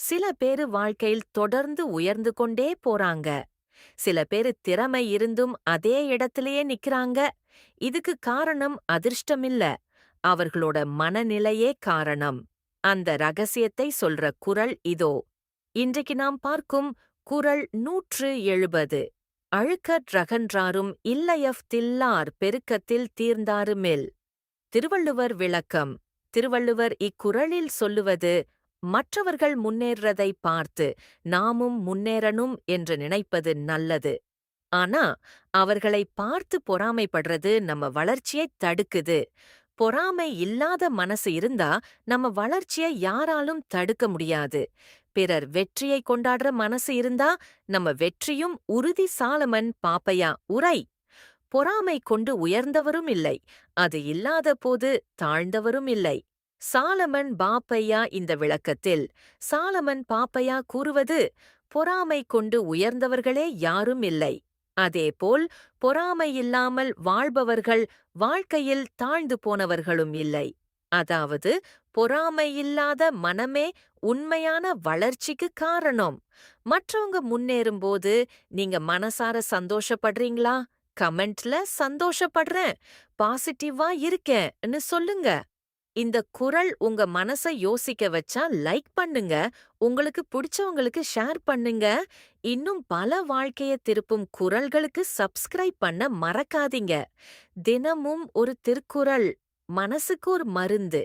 சில பேரு வாழ்க்கையில் தொடர்ந்து உயர்ந்து கொண்டே போறாங்க. சில பேரு திறமை இருந்தும் அதே இடத்திலேயே நிக்கிறாங்க. இதுக்கு காரணம் அதிர்ஷ்டம் இல்ல, அவர்களோட மனநிலையே காரணம். அந்த ரகசியத்தை சொல்ற குறள் இதோ. இன்றைக்கு நாம் பார்க்கும் குறள் 170. அழுக்கற்றகன்றாரும் இல்லையஃ தில்லார் பெருக்கத்தில் தீர்ந்தாருமில். திருவள்ளுவர் விளக்கம். திருவள்ளுவர் இக்குறளில் சொல்லுவது, மற்றவர்கள் முன்னேறதை பார்த்து நாமும் முன்னேறணும் என்று நினைப்பது நல்லது. ஆனா அவர்களை பார்த்து பொறாமைப்படுறது நம்ம வளர்ச்சியைத் தடுக்குது. பொறாமை இல்லாத மனசு இருந்தா நம்ம வளர்ச்சியை யாராலும் தடுக்க முடியாது. பிறர் வெற்றியை கொண்டாடுற மனசு இருந்தா நம்ம வெற்றியும் உறுதி. சாலமன் பாப்பையா உரை. பொறாமை கொண்டு உயர்ந்தவரும் இல்லை, அது இல்லாத போது தாழ்ந்தவரும் இல்லை. சாலமன் பாப்பையா. இந்த விளக்கத்தில் சாலமன் பாப்பையா கூறுவது, பொறாமை கொண்டு உயர்ந்தவர்களே யாரும் இல்லை, அதேபோல் பொறாமை இல்லாமல் வாழ்பவர்கள் வாழ்க்கையில் தாழ்ந்து போனவர்களும் இல்லை. அதாவது பொறாமை இல்லாத மனமே உண்மையான வளர்ச்சிக்கு காரணம். மற்றவங்க முன்னேறும்போது நீங்க மனசார சந்தோஷப்படுறீங்களா? கமெண்ட்ல சந்தோஷப்படுறேன், பாசிட்டிவா இருக்கேன்னு சொல்லுங்க. இந்த குறள் உங்க மனச யோசிக்க வச்சா லைக் பண்ணுங்க, உங்களுக்கு பிடிச்சவங்களுக்கு ஷேர் பண்ணுங்க. இன்னும் பல வாழ்க்கைய திருப்பும் குறள்களுக்கு சப்ஸ்கிரைப் பண்ண மறக்காதீங்க. தினமும் ஒரு திருக்குறள், மனசுக்கு ஒரு மருந்து.